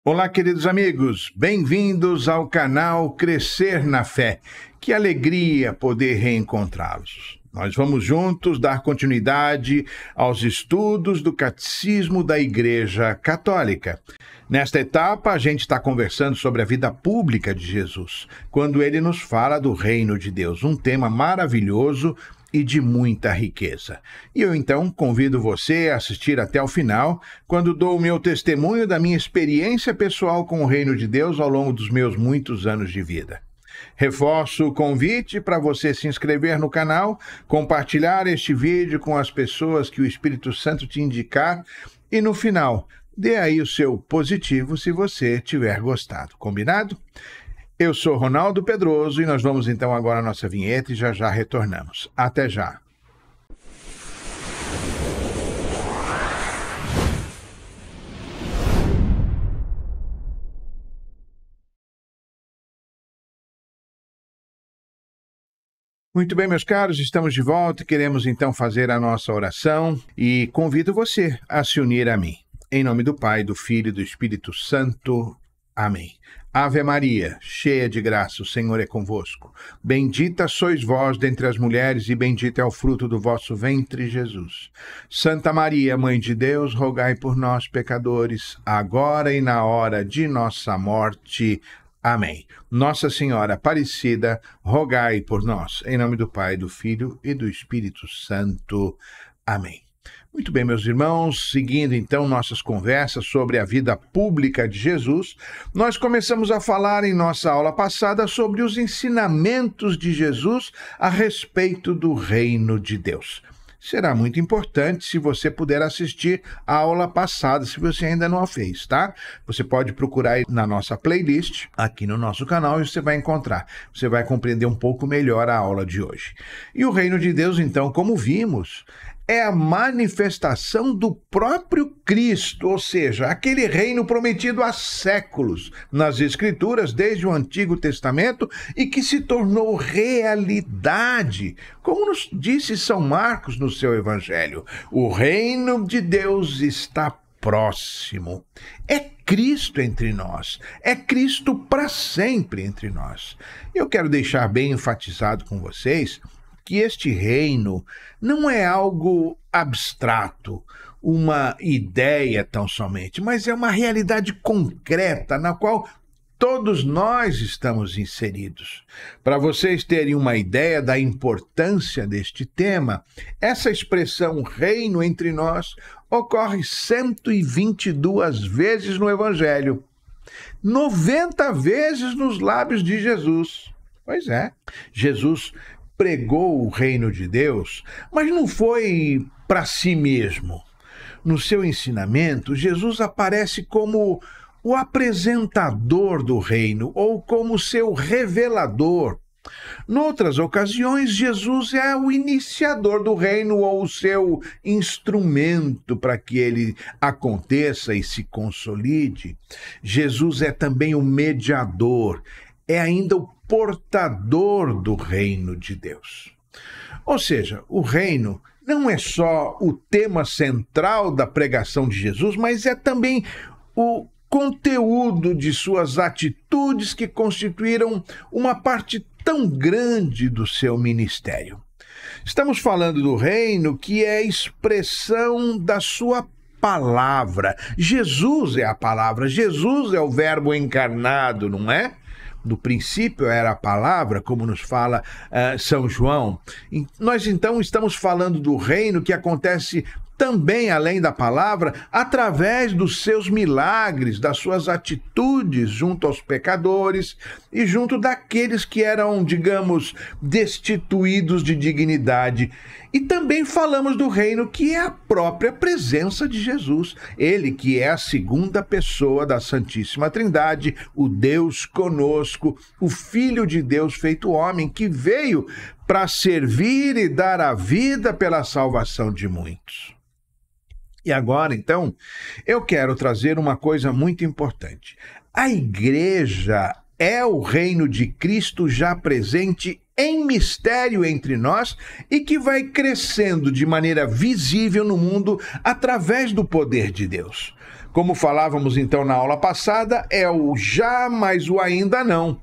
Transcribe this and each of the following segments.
Olá, queridos amigos, bem-vindos ao canal Crescer na Fé. Que alegria poder reencontrá-los. Nós vamos juntos dar continuidade aos estudos do Catecismo da Igreja Católica. Nesta etapa, a gente está conversando sobre a vida pública de Jesus, quando ele nos fala do reino de Deus, um tema maravilhoso e de muita riqueza. E eu, então, convido você a assistir até o final, quando dou o meu testemunho da minha experiência pessoal com o reino de Deus ao longo dos meus muitos anos de vida. Reforço o convite para você se inscrever no canal, compartilhar este vídeo com as pessoas que o Espírito Santo te indicar e, no final, dê aí o seu positivo se você tiver gostado. Combinado? Eu sou Ronaldo Pedroso e nós vamos então agora à nossa vinheta e já retornamos. Até já! Muito bem, meus caros, estamos de volta e queremos então fazer a nossa oração e convido você a se unir a mim. Em nome do Pai, do Filho e do Espírito Santo. Amém. Ave Maria, cheia de graça, o Senhor é convosco. Bendita sois vós dentre as mulheres e bendito é o fruto do vosso ventre, Jesus. Santa Maria, Mãe de Deus, rogai por nós, pecadores, agora e na hora de nossa morte. Amém. Nossa Senhora Aparecida, rogai por nós. Em nome do Pai, do Filho e do Espírito Santo. Amém. Muito bem, meus irmãos, seguindo então nossas conversas sobre a vida pública de Jesus, nós começamos a falar em nossa aula passada sobre os ensinamentos de Jesus a respeito do reino de Deus. Será muito importante se você puder assistir a aula passada, se você ainda não a fez, tá? Você pode procurar aí na nossa playlist, aqui no nosso canal, e você vai encontrar. Você vai compreender um pouco melhor a aula de hoje. E o reino de Deus, então, como vimos, é a manifestação do próprio Cristo, ou seja, aquele reino prometido há séculos nas Escrituras, desde o Antigo Testamento, e que se tornou realidade, como nos disse São Marcos no seu Evangelho. O reino de Deus está próximo. É Cristo entre nós. É Cristo para sempre entre nós. Eu quero deixar bem enfatizado com vocês que este reino não é algo abstrato, uma ideia tão somente, mas é uma realidade concreta na qual todos nós estamos inseridos. Para vocês terem uma ideia da importância deste tema, essa expressão reino entre nós ocorre 122 vezes no Evangelho, 90 vezes nos lábios de Jesus. Pois é, Jesus pregou o reino de Deus, mas não foi para si mesmo. No seu ensinamento, Jesus aparece como o apresentador do reino ou como seu revelador. Noutras ocasiões, Jesus é o iniciador do reino ou o seu instrumento para que ele aconteça e se consolide. Jesus é também o mediador, é ainda o portador do reino de Deus. Ou seja, o reino não é só o tema central da pregação de Jesus, mas é também o conteúdo de suas atitudes que constituíram uma parte tão grande do seu ministério. Estamos falando do reino que é expressão da sua palavra. Jesus é a palavra, Jesus é o verbo encarnado, não é? No princípio era a palavra, como nos fala São João. Nós então estamos falando do reino que acontece também além da palavra, através dos seus milagres, das suas atitudes junto aos pecadores e junto daqueles que eram, digamos, destituídos de dignidade. E também falamos do reino que é a própria presença de Jesus, ele que é a segunda pessoa da Santíssima Trindade, o Deus conosco, o Filho de Deus feito homem, que veio para servir e dar a vida pela salvação de muitos. E agora, então, eu quero trazer uma coisa muito importante. A igreja é o reino de Cristo já presente em mistério entre nós e que vai crescendo de maneira visível no mundo através do poder de Deus. Como falávamos então na aula passada, é o já, mas o ainda não.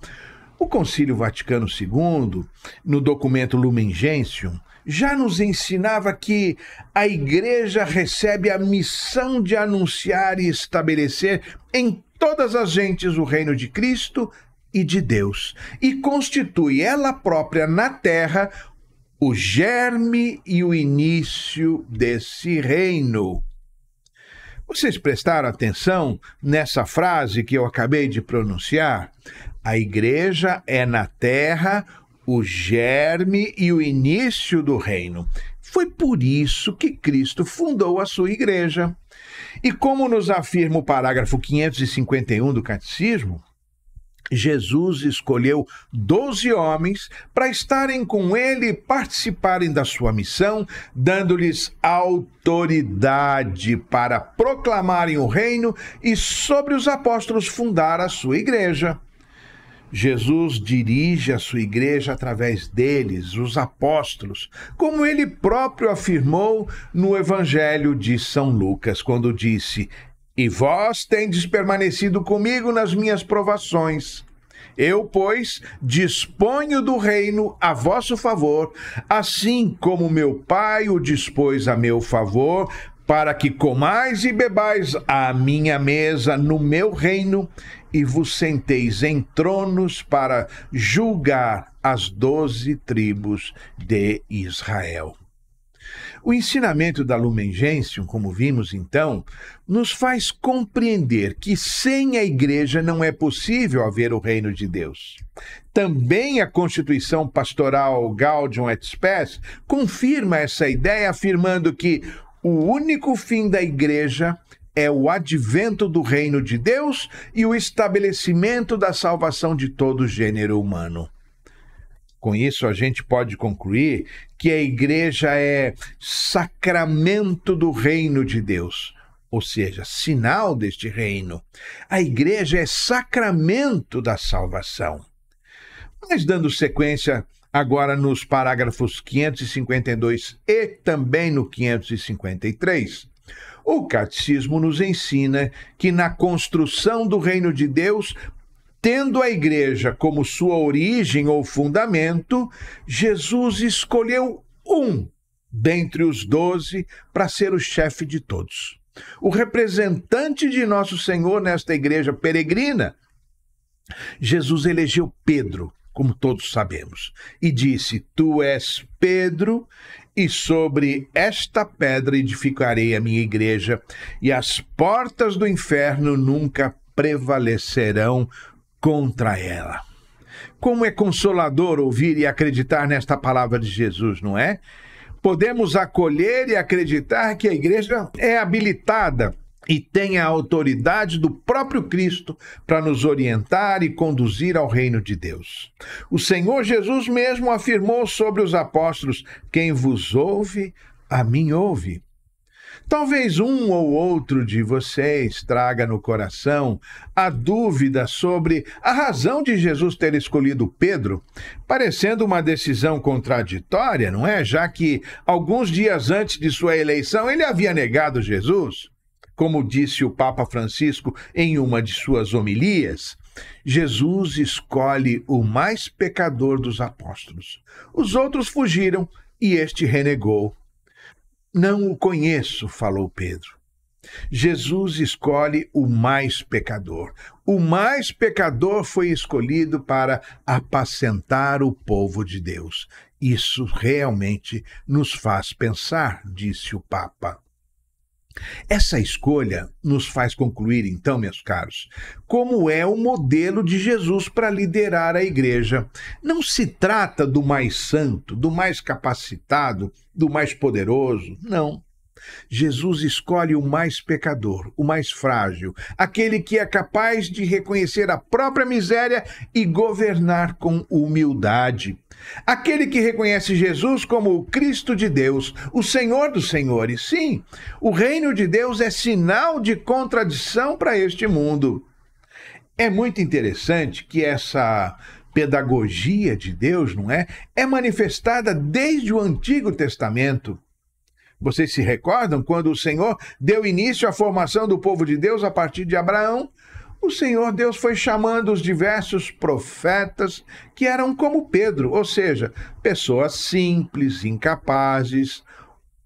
O Concílio Vaticano II, no documento Lumen Gentium, já nos ensinava que a Igreja recebe a missão de anunciar e estabelecer em todas as gentes o reino de Cristo e de Deus, e constitui ela própria na terra o germe e o início desse reino. Vocês prestaram atenção nessa frase que eu acabei de pronunciar? A igreja é na terra o germe e o início do reino. Foi por isso que Cristo fundou a sua igreja. E como nos afirma o parágrafo 551 do Catecismo, Jesus escolheu 12 homens para estarem com ele e participarem da sua missão, dando-lhes autoridade para proclamarem o reino e sobre os apóstolos fundar a sua igreja. Jesus dirige a sua igreja através deles, os apóstolos, como ele próprio afirmou no Evangelho de São Lucas, quando disse: "E vós tendes permanecido comigo nas minhas provações. Eu, pois, disponho do reino a vosso favor, assim como meu Pai o dispôs a meu favor, para que comais e bebais à minha mesa no meu reino, e vos senteis em tronos para julgar as 12 tribos de Israel." O ensinamento da Lumen Gentium, como vimos então, nos faz compreender que sem a igreja não é possível haver o reino de Deus. Também a Constituição Pastoral Gaudium et Spes confirma essa ideia, afirmando que o único fim da igreja é o advento do reino de Deus e o estabelecimento da salvação de todo o gênero humano. Com isso, a gente pode concluir que a igreja é sacramento do reino de Deus, ou seja, sinal deste reino. A igreja é sacramento da salvação. Mas dando sequência agora nos parágrafos 552 e também no 553, o Catecismo nos ensina que na construção do reino de Deus, tendo a igreja como sua origem ou fundamento, Jesus escolheu um dentre os 12 para ser o chefe de todos. O representante de nosso Senhor nesta igreja peregrina, Jesus elegeu Pedro, como todos sabemos, e disse: "Tu és Pedro, e sobre esta pedra edificarei a minha igreja, e as portas do inferno nunca prevalecerão contra ela." Como é consolador ouvir e acreditar nesta palavra de Jesus, não é? Podemos acolher e acreditar que a igreja é habilitada e tem a autoridade do próprio Cristo para nos orientar e conduzir ao reino de Deus. O Senhor Jesus mesmo afirmou sobre os apóstolos: "Quem vos ouve, a mim ouve." Talvez um ou outro de vocês traga no coração a dúvida sobre a razão de Jesus ter escolhido Pedro, parecendo uma decisão contraditória, não é? Já que alguns dias antes de sua eleição ele havia negado Jesus. Como disse o Papa Francisco em uma de suas homilias, Jesus escolhe o mais pecador dos apóstolos. Os outros fugiram e este renegou. "Não o conheço", falou Pedro. Jesus escolhe o mais pecador. O mais pecador foi escolhido para apacentar o povo de Deus. Isso realmente nos faz pensar, disse o Papa. Essa escolha nos faz concluir, então, meus caros, como é o modelo de Jesus para liderar a igreja. Não se trata do mais santo, do mais capacitado, do mais poderoso, não. Jesus escolhe o mais pecador, o mais frágil, aquele que é capaz de reconhecer a própria miséria e governar com humildade. Aquele que reconhece Jesus como o Cristo de Deus, o Senhor dos Senhores. Sim, o reino de Deus é sinal de contradição para este mundo. É muito interessante que essa pedagogia de Deus, não é? É manifestada desde o Antigo Testamento. Vocês se recordam quando o Senhor deu início à formação do povo de Deus a partir de Abraão? O Senhor Deus foi chamando os diversos profetas que eram como Pedro, ou seja, pessoas simples, incapazes.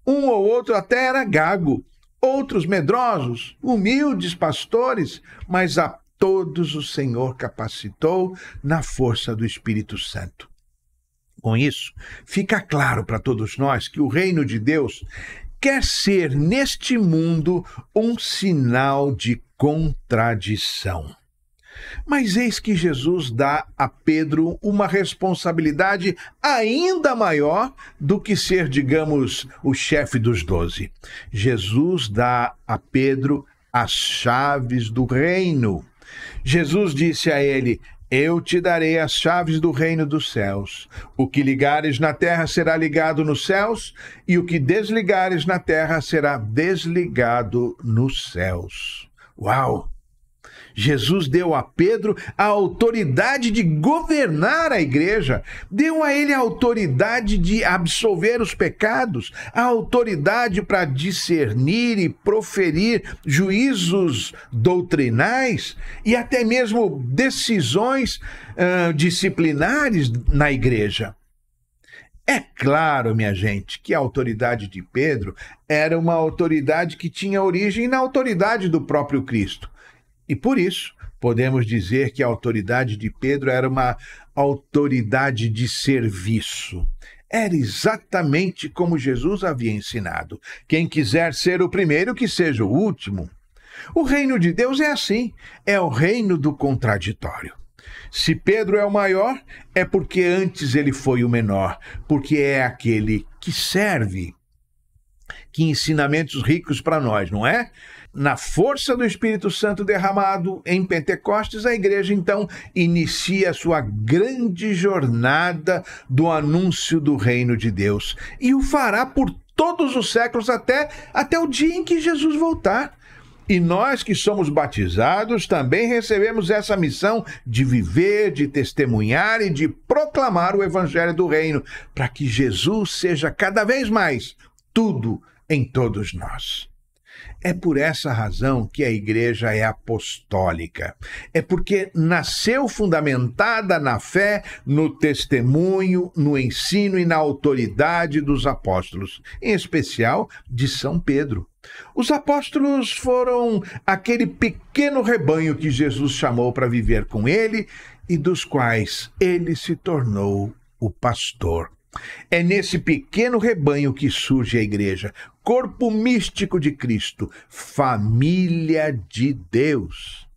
Um ou outro até era gago, outros medrosos, humildes pastores, mas a todos o Senhor capacitou na força do Espírito Santo. Com isso, fica claro para todos nós que o reino de Deus quer ser neste mundo um sinal de contradição. Mas eis que Jesus dá a Pedro uma responsabilidade ainda maior do que ser, digamos, o chefe dos 12. Jesus dá a Pedro as chaves do reino. Jesus disse a ele: eu te darei as chaves do reino dos céus. O que ligares na terra será ligado nos céus, e o que desligares na terra será desligado nos céus. Uau! Jesus deu a Pedro a autoridade de governar a igreja, deu a ele a autoridade de absolver os pecados, a autoridade para discernir e proferir juízos doutrinais e até mesmo decisões disciplinares na igreja. É claro, minha gente, que a autoridade de Pedro era uma autoridade que tinha origem na autoridade do próprio Cristo. E por isso, podemos dizer que a autoridade de Pedro era uma autoridade de serviço. Era exatamente como Jesus havia ensinado. Quem quiser ser o primeiro, que seja o último. O reino de Deus é assim, é o reino do contraditório. Se Pedro é o maior, é porque antes ele foi o menor, porque é aquele que serve. Que ensinamentos ricos para nós, não é? Na força do Espírito Santo derramado em Pentecostes, a igreja então inicia a sua grande jornada do anúncio do reino de Deus e o fará por todos os séculos até o dia em que Jesus voltar. E nós que somos batizados também recebemos essa missão de viver, de testemunhar e de proclamar o evangelho do reino, para que Jesus seja cada vez mais tudo em todos nós. É por essa razão que a igreja é apostólica. É porque nasceu fundamentada na fé, no testemunho, no ensino e na autoridade dos apóstolos, em especial de São Pedro. Os apóstolos foram aquele pequeno rebanho que Jesus chamou para viver com ele e dos quais ele se tornou o pastor. É nesse pequeno rebanho que surge a igreja, corpo místico de Cristo, família de Deus.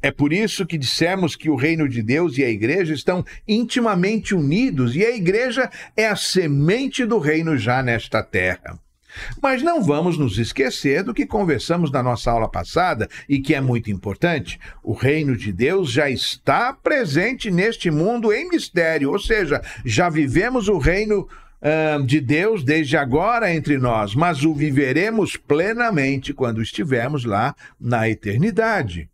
É por isso que dissemos que o reino de Deus e a igreja estão intimamente unidos, e a igreja é a semente do reino já nesta terra. Mas não vamos nos esquecer do que conversamos na nossa aula passada e que é muito importante. O reino de Deus já está presente neste mundo em mistério, ou seja, já vivemos o reino de Deus desde agora entre nós, mas o viveremos plenamente quando estivermos lá na eternidade.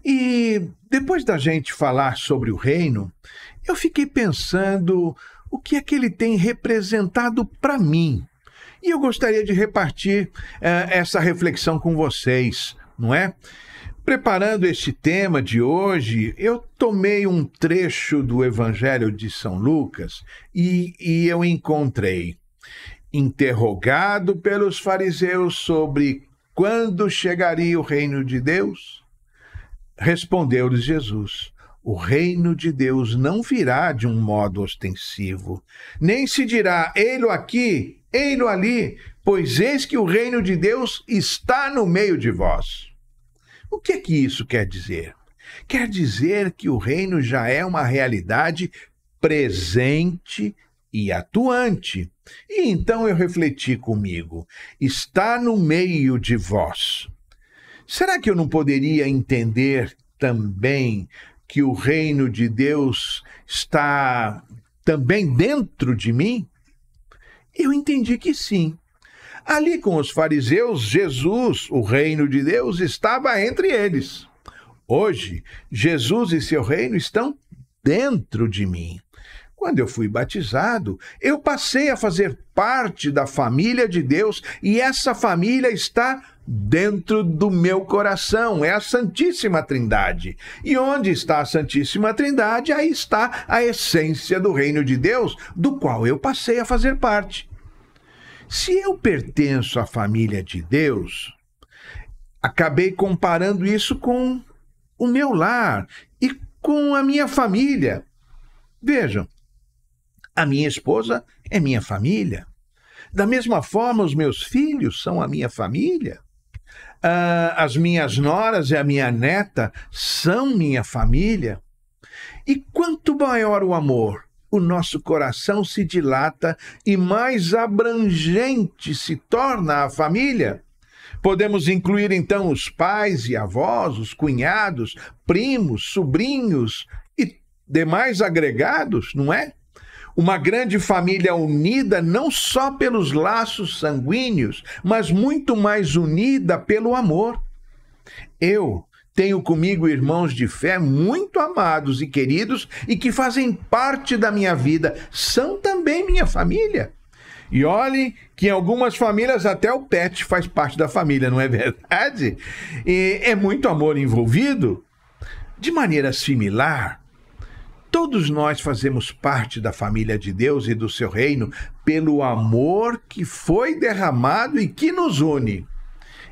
E depois da gente falar sobre o reino, eu fiquei pensando o que é que ele tem representado para mim. E eu gostaria de repartir essa reflexão com vocês, não é? Preparando este tema de hoje, eu tomei um trecho do Evangelho de São Lucas e eu encontrei: interrogado pelos fariseus sobre quando chegaria o reino de Deus, respondeu-lhes Jesus: o reino de Deus não virá de um modo ostensivo, nem se dirá, ei-lo aqui, ei-lo ali, pois eis que o reino de Deus está no meio de vós. O que é que isso quer dizer? Quer dizer que o reino já é uma realidade presente e atuante. E então eu refleti comigo: está no meio de vós. Será que eu não poderia entender também que o reino de Deus está também dentro de mim? Eu entendi que sim. Ali com os fariseus, Jesus, o reino de Deus, estava entre eles. Hoje, Jesus e seu reino estão dentro de mim. Quando eu fui batizado, eu passei a fazer parte da família de Deus e essa família está dentro do meu coração, é a Santíssima Trindade. E onde está a Santíssima Trindade, aí está a essência do reino de Deus, do qual eu passei a fazer parte. Se eu pertenço à família de Deus, acabei comparando isso com o meu lar e com a minha família. Vejam, a minha esposa é minha família. Da mesma forma, os meus filhos são a minha família. As minhas noras e a minha neta são minha família. E quanto maior o amor, o nosso coração se dilata e mais abrangente se torna a família. Podemos incluir, então, os pais e avós, os cunhados, primos, sobrinhos e demais agregados, não é? Uma grande família unida não só pelos laços sanguíneos, mas muito mais unida pelo amor. Eu tenho comigo irmãos de fé muito amados e queridos e que fazem parte da minha vida, são também minha família. E olhe que em algumas famílias até o pet faz parte da família, não é verdade? E é muito amor envolvido. De maneira similar, todos nós fazemos parte da família de Deus e do seu reino pelo amor que foi derramado e que nos une.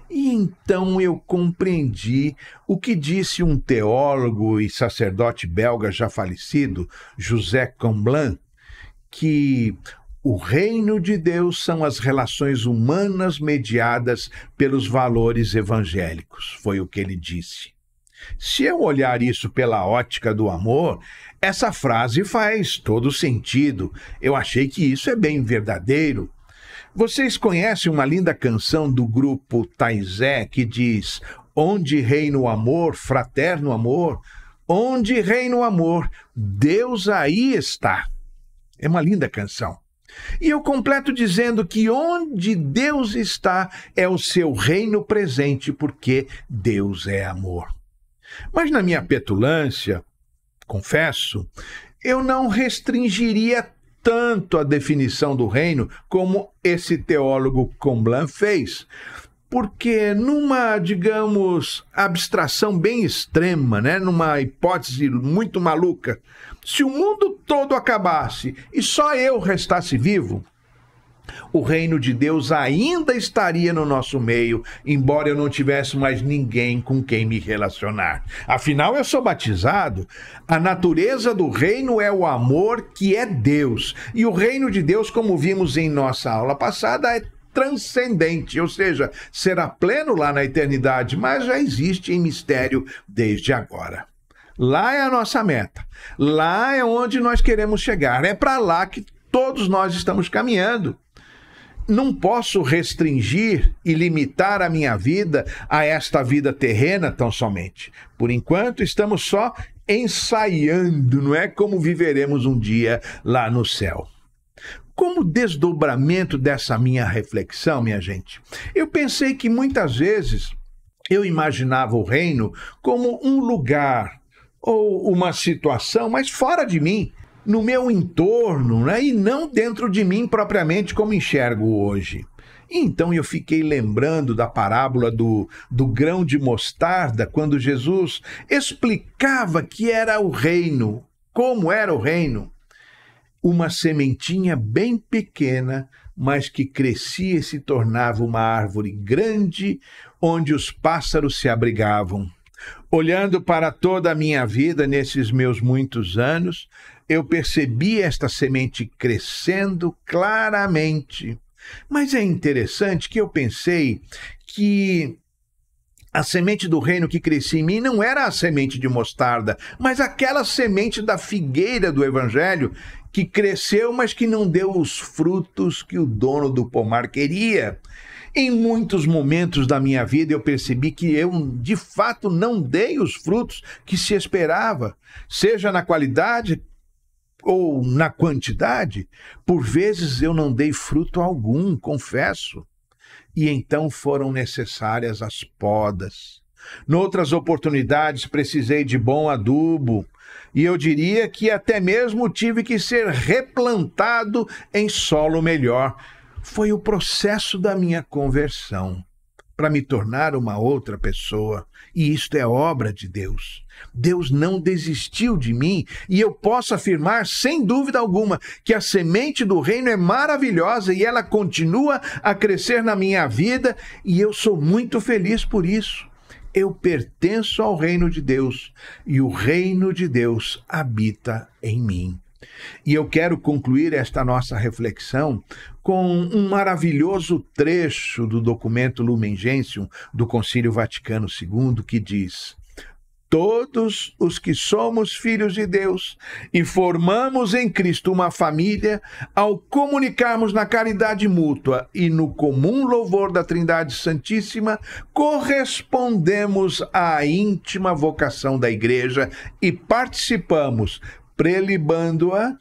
E então eu compreendi o que disse um teólogo e sacerdote belga já falecido, José Comblan, que o reino de Deus são as relações humanas mediadas pelos valores evangélicos. Foi o que ele disse. Se eu olhar isso pela ótica do amor, essa frase faz todo sentido. Eu achei que isso é bem verdadeiro. Vocês conhecem uma linda canção do grupo Taizé que diz: onde reina o amor, fraterno amor, onde reina o amor, Deus aí está. É uma linda canção. E eu completo dizendo que onde Deus está é o seu reino presente, porque Deus é amor. Mas na minha petulância, confesso, eu não restringiria tanto a definição do reino como esse teólogo Comblan fez, porque numa, digamos, abstração bem extrema, numa hipótese muito maluca, se o mundo todo acabasse e só eu restasse vivo, o reino de Deus ainda estaria no nosso meio, embora eu não tivesse mais ninguém com quem me relacionar. Afinal, eu sou batizado. A natureza do reino é o amor que é Deus. E o reino de Deus, como vimos em nossa aula passada, é transcendente, ou seja, será pleno lá na eternidade, mas já existe em mistério desde agora. Lá é a nossa meta. Lá é onde nós queremos chegar. É para lá que todos nós estamos caminhando. Não posso restringir e limitar a minha vida a esta vida terrena tão somente. Por enquanto, estamos só ensaiando, não é como viveremos um dia lá no céu. Como desdobramento dessa minha reflexão, minha gente, eu pensei que muitas vezes eu imaginava o reino como um lugar ou uma situação, mas fora de mim, no meu entorno, e não dentro de mim propriamente como enxergo hoje. Então eu fiquei lembrando da parábola do grão de mostarda, quando Jesus explicava que era o reino, como era o reino. Uma sementinha bem pequena, mas que crescia e se tornava uma árvore grande, onde os pássaros se abrigavam. Olhando para toda a minha vida nesses meus muitos anos, eu percebi esta semente crescendo claramente. Mas é interessante que eu pensei que a semente do reino que crescia em mim não era a semente de mostarda, mas aquela semente da figueira do Evangelho que cresceu, mas que não deu os frutos que o dono do pomar queria. Em muitos momentos da minha vida eu percebi que eu, de fato, não dei os frutos que se esperava, seja na qualidade ou na quantidade. Por vezes eu não dei fruto algum, confesso. E então foram necessárias as podas. Noutras oportunidades, precisei de bom adubo. E eu diria que até mesmo tive que ser replantado em solo melhor. Foi o processo da minha conversão para me tornar uma outra pessoa. E isto é obra de Deus. Deus não desistiu de mim e eu posso afirmar, sem dúvida alguma, que a semente do reino é maravilhosa e ela continua a crescer na minha vida e eu sou muito feliz por isso. Eu pertenço ao reino de Deus e o reino de Deus habita em mim. E eu quero concluir esta nossa reflexão com um maravilhoso trecho do documento Lumen Gentium do Concílio Vaticano II, que diz: todos os que somos filhos de Deus e formamos em Cristo uma família, ao comunicarmos na caridade mútua e no comum louvor da Trindade Santíssima, correspondemos à íntima vocação da Igreja e participamos, prelibando-a,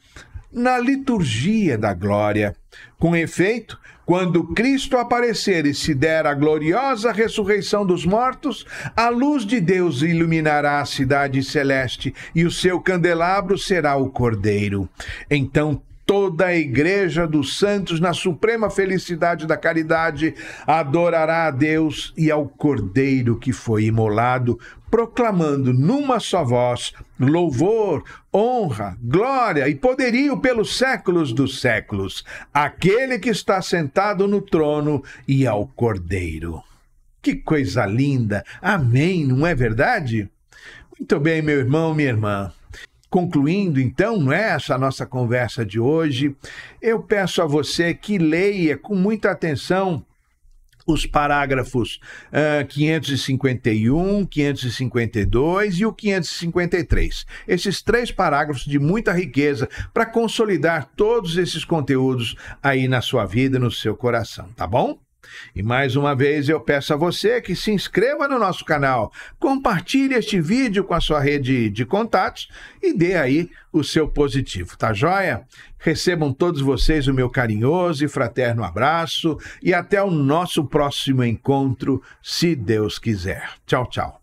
na liturgia da glória. Com efeito, quando Cristo aparecer e se der a gloriosa ressurreição dos mortos, a luz de Deus iluminará a cidade celeste e o seu candelabro será o Cordeiro. Então, toda a Igreja dos Santos, na suprema felicidade da caridade, adorará a Deus e ao Cordeiro que foi imolado, proclamando numa só voz louvor, honra, glória e poderio pelos séculos dos séculos, àquele que está sentado no trono e ao Cordeiro. Que coisa linda! Amém, não é verdade? Muito bem, meu irmão, minha irmã. Concluindo, então, essa nossa conversa de hoje, eu peço a você que leia com muita atenção os parágrafos 551, 552 e o 553. Esses 3 parágrafos de muita riqueza para consolidar todos esses conteúdos aí na sua vida, no seu coração, tá bom? E mais uma vez eu peço a você que se inscreva no nosso canal, compartilhe este vídeo com a sua rede de contatos e dê aí o seu positivo, tá joia? Recebam todos vocês o meu carinhoso e fraterno abraço e até o nosso próximo encontro, se Deus quiser. Tchau, tchau.